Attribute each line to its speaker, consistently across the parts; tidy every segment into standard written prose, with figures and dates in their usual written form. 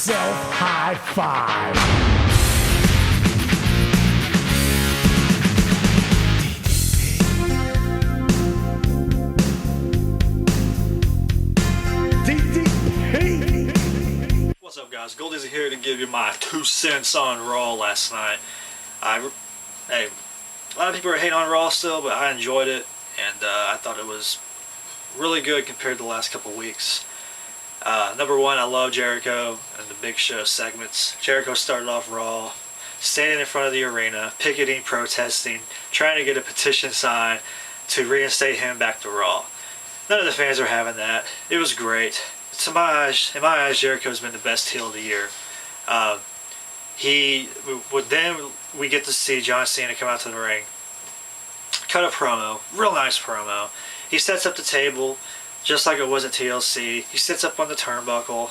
Speaker 1: yourself high five.
Speaker 2: What's up, guys? Goldie's here to give you my 2 cents on Raw last night. Hey, a lot of people are hating on Raw still, but I enjoyed it, and I thought it was really good compared to the last couple weeks. Number one, I love Jericho and the Big Show segments. Jericho started off Raw, standing in front of the arena, picketing, protesting, trying to get a petition signed to reinstate him back to Raw. None of the fans were having that. It was great. In my eyes, Jericho's been the best heel of the year. Then we get to see John Cena come out to the ring, cut a promo, real nice promo. He sets up the table, just like it was at TLC. He sits up on the turnbuckle,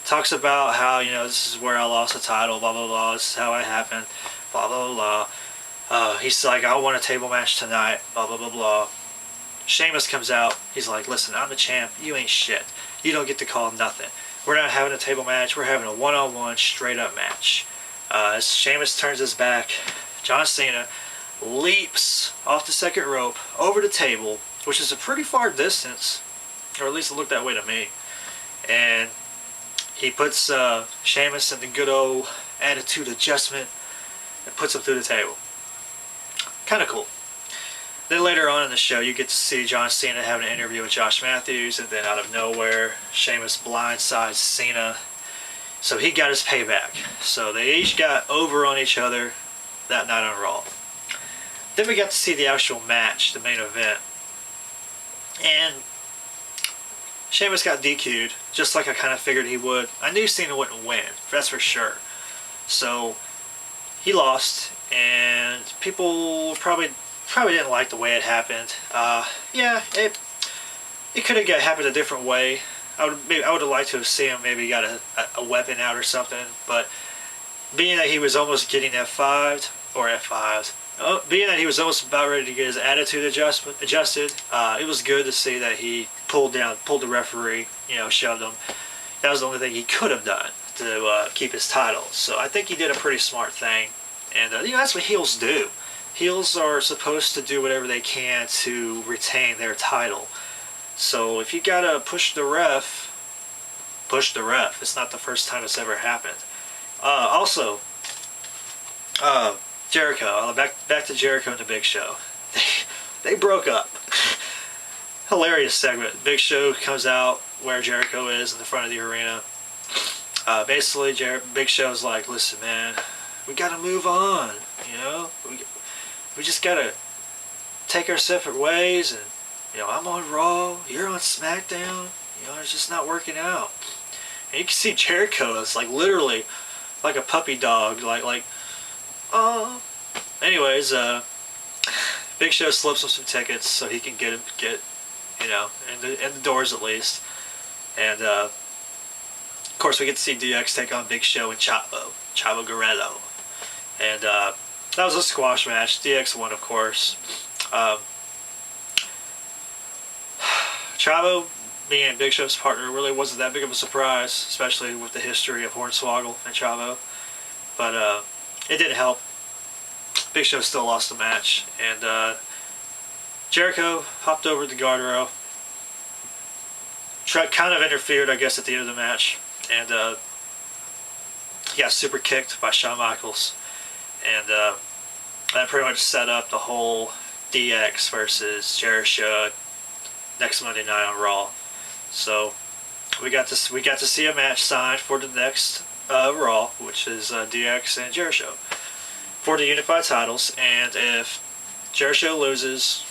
Speaker 2: talks about how, this is where I lost the title, blah, blah, blah, this is how it happened, blah, blah, blah. He's like, I want a table match tonight, blah, blah, blah, blah. Sheamus comes out. He's like, listen, I'm the champ. You ain't shit. You don't get to call nothing. We're not having a table match. We're having a one-on-one, straight-up match. As Sheamus turns his back, John Cena leaps off the second rope over the table, which is a pretty far distance, or at least it looked that way to me. And he puts Sheamus in the good old attitude adjustment and puts him through the table. Kind of cool. Then later on in the show, you get to see John Cena having an interview with Josh Matthews, and then out of nowhere, Sheamus blindsides Cena. So he got his payback. So they each got over on each other that night on Raw. Then we got to see the actual match, the main event. And Sheamus got DQ'd, just like I kind of figured he would. I knew Cena wouldn't win, that's for sure. So he lost, and people probably didn't like the way it happened. Yeah, it could have happened a different way. I would have liked to have seen him maybe got a weapon out or something. But being that he was almost getting F5'd, being that he was almost about ready to get his attitude adjusted, it was good to see that he pulled the referee, shoved him. That was the only thing he could have done to keep his title. So I think he did a pretty smart thing, and that's what heels do. Heels are supposed to do whatever they can to retain their title. So if you gotta push the ref. It's not the first time it's ever happened. Also, Jericho. Back to Jericho and the Big Show. They broke up. Hilarious segment. Big Show comes out where Jericho is in the front of the arena. Basically, Big Show's like, listen, man, we gotta move on. We just gotta take our separate ways, and I'm on Raw, you're on SmackDown. It's just not working out. And you can see Jericho is like literally like a puppy dog, like oh. Anyways, Big Show slips him some tickets so he can get in the doors at least. And of course we get to see DX take on Big Show and Chavo Guerrero. And that was a squash match. DX won, of course. Chavo being Big Show's partner really wasn't that big of a surprise, especially with the history of Hornswoggle and Chavo. But it didn't help. Big Show still lost the match. And Jericho hopped over the guardrail. Kind of interfered, I guess, at the end of the match. And he got super kicked by Shawn Michaels. And that pretty much set up the whole DX versus Jericho next Monday night on Raw. So we got to see a match signed for the next Raw, which is DX and Jericho for the unified titles. And if Jericho loses,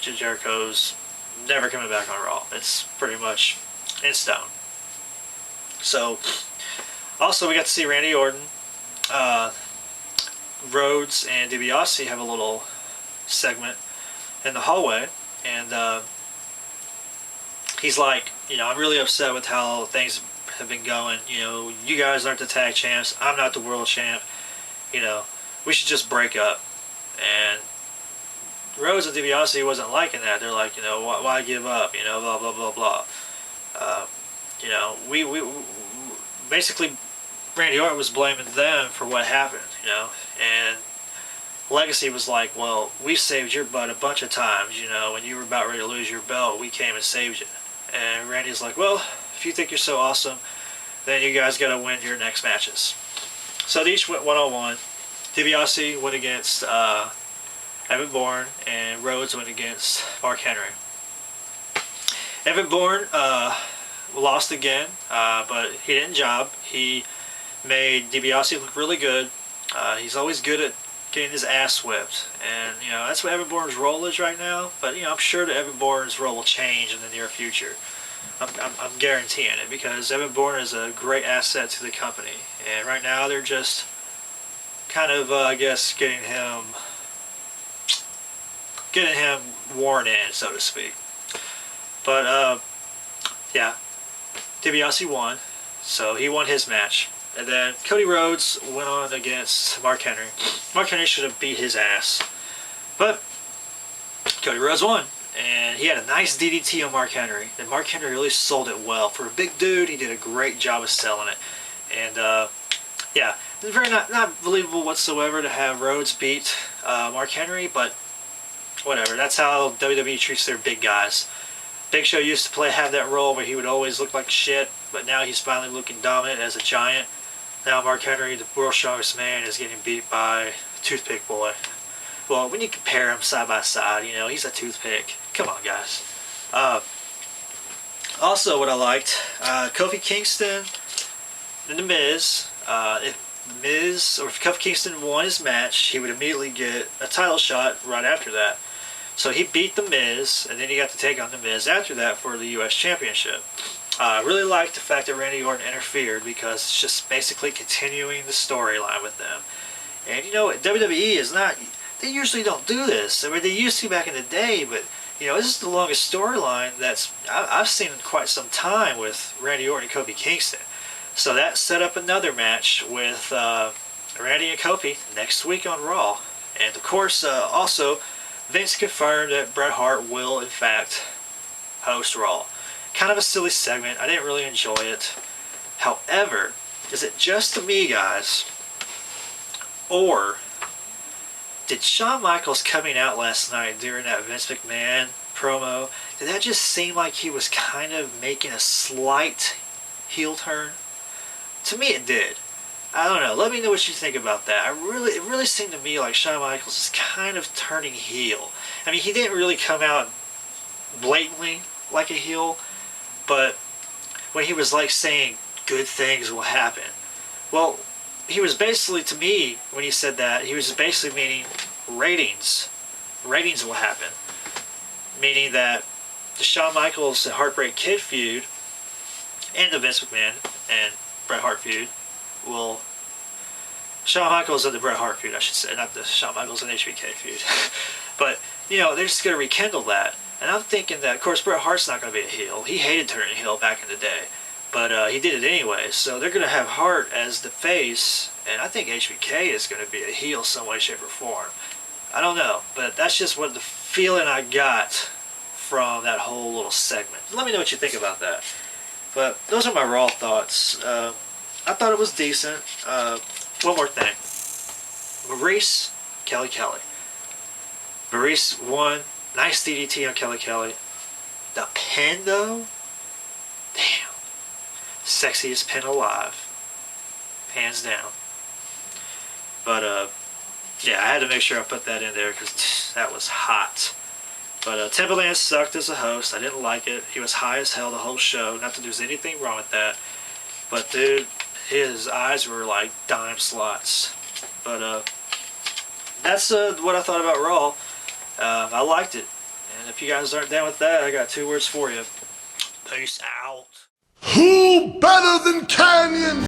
Speaker 2: Jericho's never coming back on Raw. It's pretty much in stone. So also we got to see Randy Orton. Rhodes and DiBiase have a little segment in the hallway, and he's like, I'm really upset with how things have been going. You guys aren't the tag champs. I'm not the world champ. We should just break up. And Rhodes and DiBiase wasn't liking that. They're like, why give up? Blah blah blah blah. We basically Randy Orton was blaming them for what happened, you know, and Legacy was like, well, we saved your butt a bunch of times, you know, when you were about ready to lose your belt, we came and saved you. And Randy's like, well, if you think you're so awesome, then you guys got to win your next matches. So they each went one-on-one. DiBiase went against Evan Bourne, and Rhodes went against Mark Henry. Evan Bourne lost again, but he didn't job. He made DiBiase look really good. He's always good at getting his ass whipped, and you know that's what Evan Bourne's role is right now. But you know, I'm sure that Evan Bourne's role will change in the near future. I'm guaranteeing it, because Evan Bourne is a great asset to the company, and right now they're just kind of, I guess, getting him worn in, so to speak. But yeah, DiBiase won, so he won his match. And then Cody Rhodes went on against Mark Henry. Mark Henry should have beat his ass, but Cody Rhodes won, and he had a nice DDT on Mark Henry. And Mark Henry really sold it well. For a big dude, he did a great job of selling it. And yeah, it's very not believable whatsoever to have Rhodes beat Mark Henry, but whatever. That's how WWE treats their big guys. Big Show used to have that role where he would always look like shit, but now he's finally looking dominant as a giant. Now Mark Henry, the world's strongest man, is getting beat by Toothpick Boy. Well, when you compare them side by side, you know, he's a toothpick. Come on, guys. Also, what I liked, Kofi Kingston and The Miz. If Kofi Kingston won his match, he would immediately get a title shot right after that. So he beat The Miz, and then he got to take on The Miz after that for the U.S. Championship. I really liked the fact that Randy Orton interfered, because it's just basically continuing the storyline with them. And you know, WWE is not, they usually don't do this. I mean, they used to back in the day, but you know, this is the longest storyline I've seen in quite some time with Randy Orton and Kofi Kingston. So that set up another match with Randy and Kofi next week on Raw. And of course, also, Vince confirmed that Bret Hart will, in fact, host Raw. Kind of a silly segment. I didn't really enjoy it. However, is it just to me, guys? Or did Shawn Michaels coming out last night during that Vince McMahon promo, did that just seem like he was kind of making a slight heel turn? To me, it did. I don't know. Let me know what you think about that. It really seemed to me like Shawn Michaels is kind of turning heel. I mean, he didn't really come out blatantly like a heel, but when he was like saying good things will happen, well, he was basically, to me, when he said that, he was basically meaning ratings will happen, meaning that the Shawn Michaels and Heartbreak Kid feud and the Vince McMahon and Bret Hart feud will, Shawn Michaels and the Bret Hart feud, I should say, not the Shawn Michaels and HBK feud. But, you know, they're just going to rekindle that. And I'm thinking that, of course, Bret Hart's not going to be a heel. He hated turning heel back in the day. But he did it anyway. So they're going to have Hart as the face. And I think HBK is going to be a heel some way, shape, or form. I don't know. But that's just what the feeling I got from that whole little segment. Let me know what you think about that. But those are my raw thoughts. I thought it was decent. One more thing. Maurice Kelly. Maurice won. Nice DDT on Kelly. The pin, though? Damn. Sexiest pin alive. Hands down. But, yeah, I had to make sure I put that in there because that was hot. But Timberland sucked as a host. I didn't like it. He was high as hell the whole show. Not that there's anything wrong with that. But, dude, his eyes were like dime slots. But, that's what I thought about Raw. I liked it. And if you guys aren't down with that, I got 2 words for you. Peace out.
Speaker 1: Who better than Canyon?